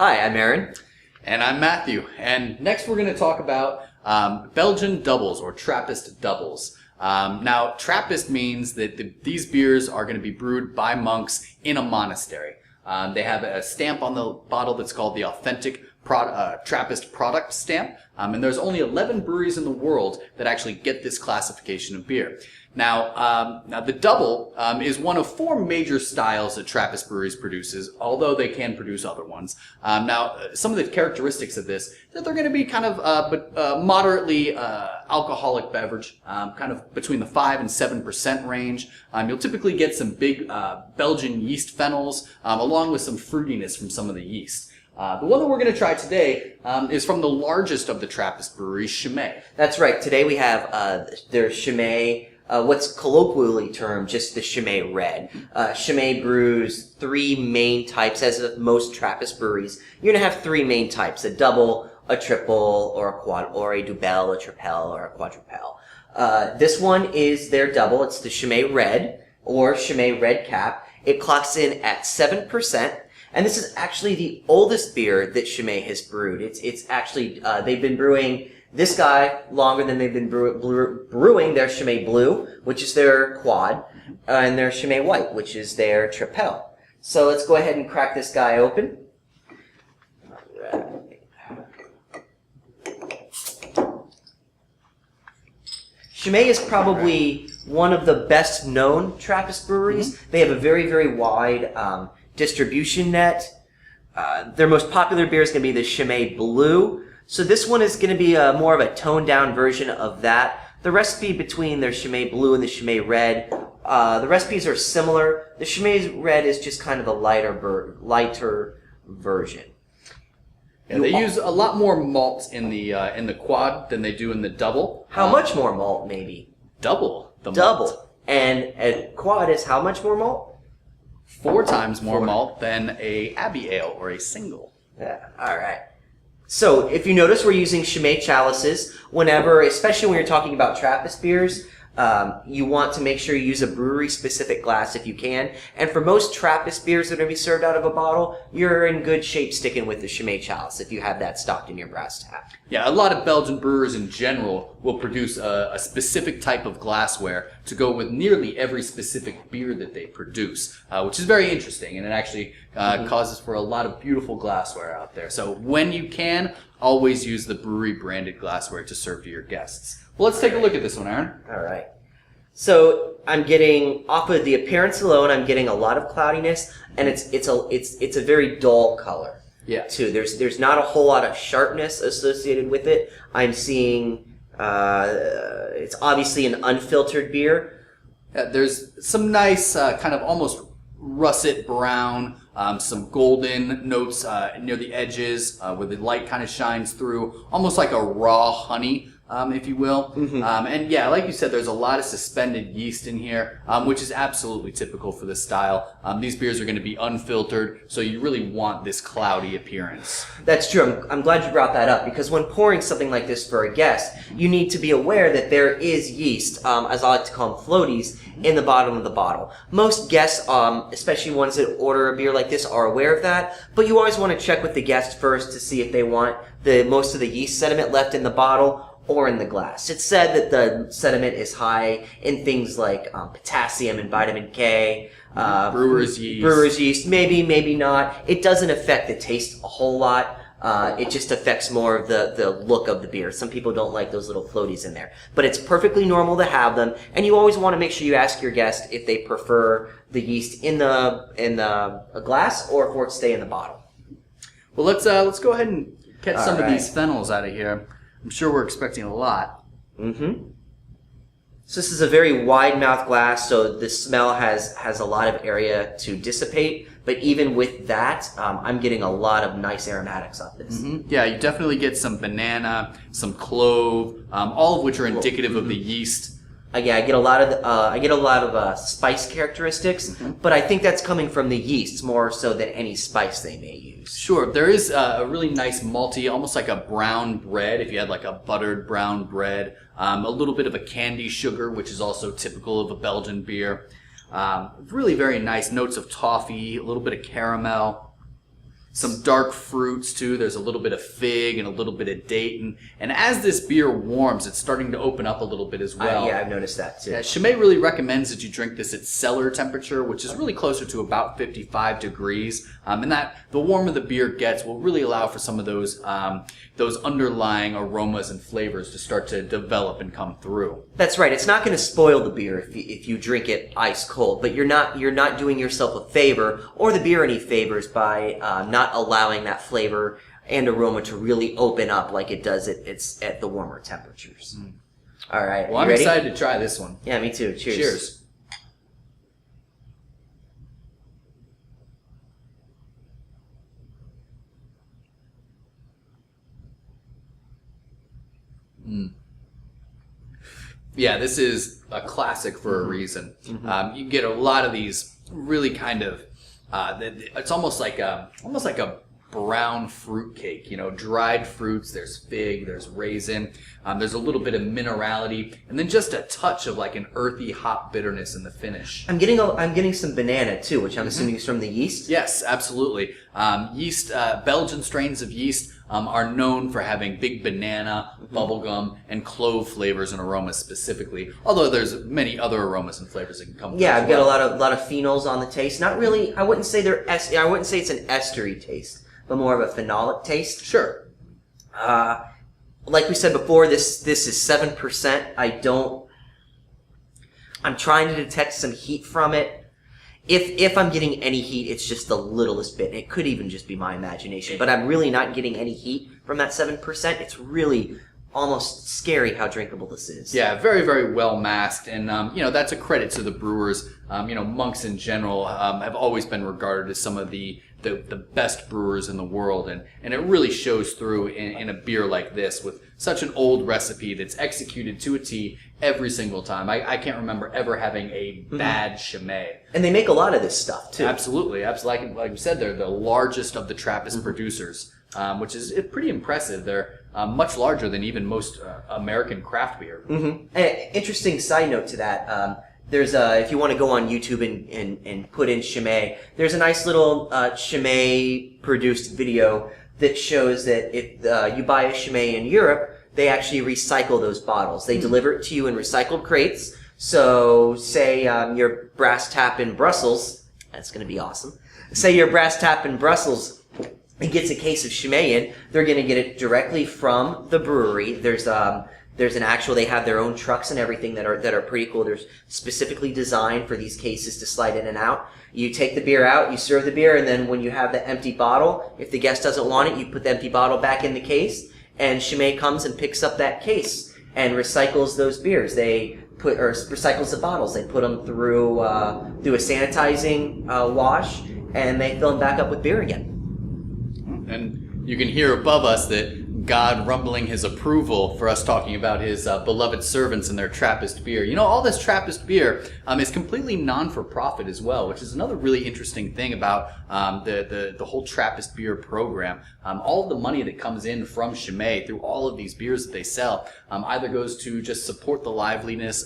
Hi, I'm Aaron. And I'm Matthew. And next we're going to talk about Belgian doubles or Trappist doubles. Now, Trappist means that these beers are going to be brewed by monks in a monastery. They have a stamp on the bottle that's called the authentic Trappist product stamp. And there's only 11 breweries in the world that actually get this classification of beer. Now the double is one of 4 major styles that Trappist breweries produces, although they can produce other ones. Now, some of the characteristics of this, that they're going to be kind of moderately alcoholic beverage, kind of between the 5 and 7% range. You'll typically get some big Belgian yeast phenols, along with some fruitiness from some of the yeast. The one that we're going to try today is from the largest of the Trappist breweries, Chimay. That's right. Today we have their Chimay, what's colloquially termed just the Chimay Red. Chimay brews 3 main types, as of most Trappist breweries. You're going to have 3 main types: a double, a triple, or a quad, or a Dubbel, a tripel, or a quadrupel. This one is their double. It's the Chimay Red, or Chimay Red Cap. It clocks in at 7%. And this is actually the oldest beer that Chimay has brewed. It's actually, they've been brewing this guy longer than they've been brewing their Chimay Blue, which is their quad, and their Chimay White, which is their tripel. So let's go ahead and crack this guy open. Chimay is probably one of the best known Trappist breweries. Mm-hmm. They have a very, very wide distribution net. Their most popular beer is going to be the Chimay Blue. So this one is going to be more of a toned down version of that. The recipe between their Chimay Blue and the Chimay Red, the recipes are similar. The Chimay Red is just kind of a lighter version. Yeah, they use a lot more malt in the quad than they do in the double. How much more malt, maybe? Double the malt. Double. And a quad is how much more malt? 4 times more malt than a Abbey Ale or a single. Yeah, all right. So if you notice, we're using Chimay chalices whenever, especially when you're talking about Trappist beers. You want to make sure you use a brewery-specific glass if you can. And for most Trappist beers that are going to be served out of a bottle, you're in good shape sticking with the Chimay chalice if you have that stocked in your brass tap. Yeah, a lot of Belgian brewers in general will produce a specific type of glassware to go with nearly every specific beer that they produce, which is very interesting, and it actually causes for a lot of beautiful glassware out there. So when you can, always use the brewery-branded glassware to serve to your guests. Well, let's take a look at this one, Aaron. All right. So I'm getting, off of the appearance alone, I'm getting a lot of cloudiness, and it's a very dull color. Yeah. Too. There's not a whole lot of sharpness associated with it. I'm seeing it's obviously an unfiltered beer. There's some nice kind of almost russet brown, some golden notes near the edges where the light kind of shines through, almost like a raw honey. If you will. Mm-hmm. And yeah, like you said, there's a lot of suspended yeast in here, which is absolutely typical for this style. These beers are going to be unfiltered, so you really want this cloudy appearance. That's true. I'm glad you brought that up, because when pouring something like this for a guest, you need to be aware that there is yeast, as I like to call them floaties, in the bottom of the bottle. Most guests, especially ones that order a beer like this, are aware of that, but you always want to check with the guest first to see if they want most of the yeast sediment left in the bottle or in the glass. It's said that the sediment is high in things like potassium and vitamin K. Brewer's yeast. Maybe not. It doesn't affect the taste a whole lot. It just affects more of the look of the beer. Some people don't like those little floaties in there. But it's perfectly normal to have them, and you always want to make sure you ask your guest if they prefer the yeast in a glass or for it to stay in the bottle. Well, let's go ahead and catch some of these phenols out of here. I'm sure we're expecting a lot. Mm-hmm. So this is a very wide mouth glass, so the smell has a lot of area to dissipate. But even with that, I'm getting a lot of nice aromatics off this. Mm-hmm. Yeah, you definitely get some banana, some clove, all of which are indicative of the yeast. Yeah, I get a lot of spice characteristics, but I think that's coming from the yeast more so than any spice they may use. Sure, there is a really nice malty, almost like a brown bread. If you had like a buttered brown bread, a little bit of a candy sugar, which is also typical of a Belgian beer. Really very nice notes of toffee, a little bit of caramel. some dark fruits too. There's a little bit of fig and a little bit of date. And as this beer warms, it's starting to open up a little bit as well. Yeah, I've noticed that too. Yeah, Chimay really recommends that you drink this at cellar temperature, which is really closer to about 55 degrees. And that the warmer the beer gets will really allow for some of those underlying aromas and flavors to start to develop and come through. That's right. It's not going to spoil the beer if you drink it ice cold, but you're not doing yourself a favor or the beer any favors by not allowing that flavor and aroma to really open up like it does it's at the warmer temperatures. All right. Well, I'm ready? excited to try this one. Yeah, me too. Cheers. Cheers. Yeah, this is a classic for a reason. You get a lot of these really kind of it's almost like a brown fruit cake. You know, dried fruits. There's fig. There's raisin. There's a little bit of minerality, and then just a touch of like an earthy hop bitterness in the finish. I'm getting some banana too, which I'm assuming is from the yeast. Yes, absolutely. Belgian strains of yeast are known for having big banana, bubblegum, and clove flavors and aromas specifically. Although there's many other aromas and flavors that can come. Yeah, through I've got a lot of phenols on the taste. Not really. I wouldn't say I wouldn't say it's an estery taste, but more of a phenolic taste. Sure. Like we said before, this is 7%. I'm trying to detect some heat from it. If I'm getting any heat, it's just the littlest bit. It could even just be my imagination, but I'm really not getting any heat from that 7%. It's really almost scary how drinkable this is. Yeah, very, very well masked, and that's a credit to the brewers. Monks in general have always been regarded as some of the best brewers in the world, and it really shows through in a beer like this with such an old recipe that's executed to a T every single time. I can't remember ever having a bad Chimay. And they make a lot of this stuff too. Absolutely. Like we said, they're the largest of the Trappist producers, which is pretty impressive. They're much larger than even most American craft beer. Interesting side note to that. There's if you want to go on YouTube and put in Chimay, there's a nice little Chimay produced video that shows that if you buy a Chimay in Europe, they actually recycle those bottles. They deliver it to you in recycled crates. So say your brass tap in Brussels, that's going to be awesome. Say your brass tap in Brussels and gets a case of Chimay in, they're going to get it directly from the brewery. There's an actual, they have their own trucks and everything that are pretty cool. They're specifically designed for these cases to slide in and out. You take the beer out, you serve the beer, and then when you have the empty bottle, if the guest doesn't want it, you put the empty bottle back in the case, and Chimay comes and picks up that case and recycles those beers. Recycles the bottles. They put them through a sanitizing wash, and they fill them back up with beer again. And you can hear above us that God rumbling his approval for us talking about his beloved servants and their Trappist beer. You know, all this Trappist beer is completely non-for-profit as well, which is another really interesting thing about the whole Trappist beer program. All of the money that comes in from Chimay through all of these beers that they sell either goes to just support the livelihoods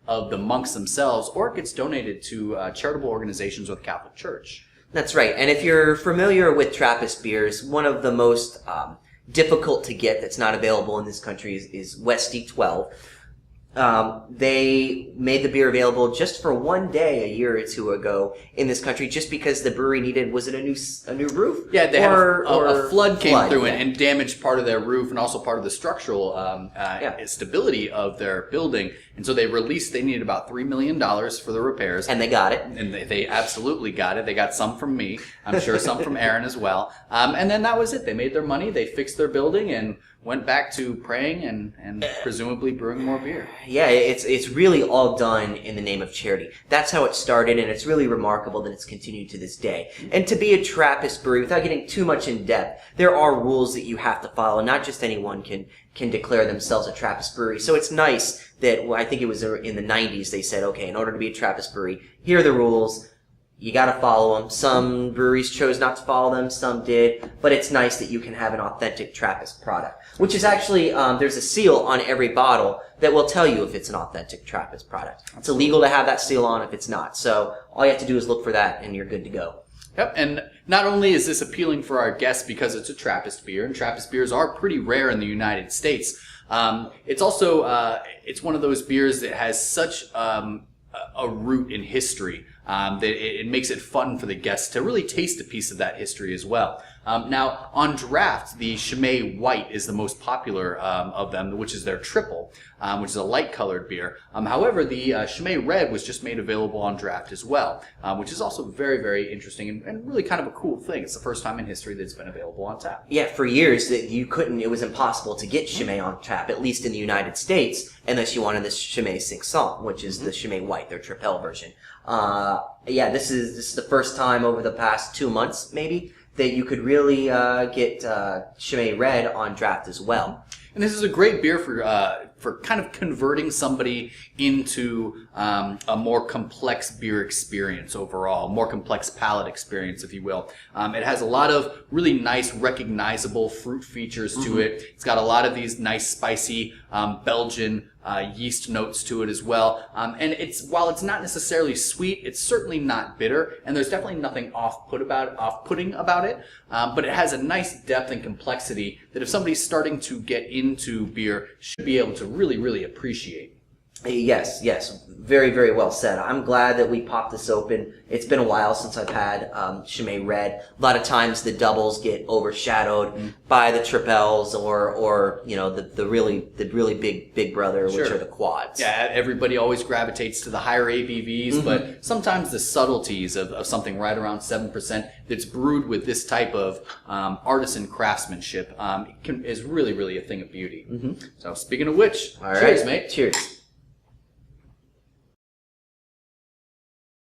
of the monks themselves, or it gets donated to charitable organizations or the Catholic Church. That's right. And if you're familiar with Trappist beers, one of the most difficult to get that's not available in this country is Westy 12. They made the beer available just for one day a year or two ago in this country, just because the brewery needed, was it a new roof? Yeah, they had a flood came through yeah. and damaged part of their roof and also part of the structural stability of their building. And so they needed about $3 million for the repairs. And they got it. And they absolutely got it. They got some from me. I'm sure some from Aaron as well. And then that was it. They made their money. They fixed their building and went back to praying and presumably brewing more beer. Yeah, it's really all done in the name of charity. That's how it started, and it's really remarkable that it's continued to this day. And to be a Trappist brewery, without getting too much in depth, there are rules that you have to follow. Not just anyone can declare themselves a Trappist brewery. So it's nice that, I think it was in the 90s, they said, okay, in order to be a Trappist brewery, here are the rules. You got to follow them. Some breweries chose not to follow them, some did, but it's nice that you can have an authentic Trappist product, which is actually, there's a seal on every bottle that will tell you if it's an authentic Trappist product. It's illegal to have that seal on if it's not. So all you have to do is look for that and you're good to go. Yep, and not only is this appealing for our guests because it's a Trappist beer, and Trappist beers are pretty rare in the United States, it's also it's one of those beers that has such a root in history that it makes it fun for the guests to really taste a piece of that history as well. Now, on draft, the Chimay White is the most popular of them, which is their triple, which is a light-colored beer. However, the Chimay Red was just made available on draft as well, which is also very, very interesting and really kind of a cool thing. It's the first time in history that it's been available on tap. Yeah, for years that it was impossible to get Chimay on tap, at least in the United States, unless you wanted this Chimay 500, which is the Chimay White, their Tripel version. Yeah, this is the first time over the past 2 months, maybe, that you could really get Chimay Red on draft as well. And this is a great beer for kind of converting somebody into a more complex beer experience overall, more complex palate experience, if you will. It has a lot of really nice, recognizable fruit features to it. It's got a lot of these nice, spicy Belgian yeast notes to it as well. And while it's not necessarily sweet, it's certainly not bitter, and there's definitely nothing off-putting about it. But it has a nice depth and complexity that if somebody's starting to get into beer, should be able to really, really appreciate. Yes, very, very well said. I'm glad that we popped this open. It's been a while since I've had Chimay Red. A lot of times the doubles get overshadowed by the tripels or the really big brother, which are the quads. Yeah, everybody always gravitates to the higher ABVs, but sometimes the subtleties of something right around 7% that's brewed with this type of artisan craftsmanship is really, really a thing of beauty. So speaking of which, cheers, mate. Cheers.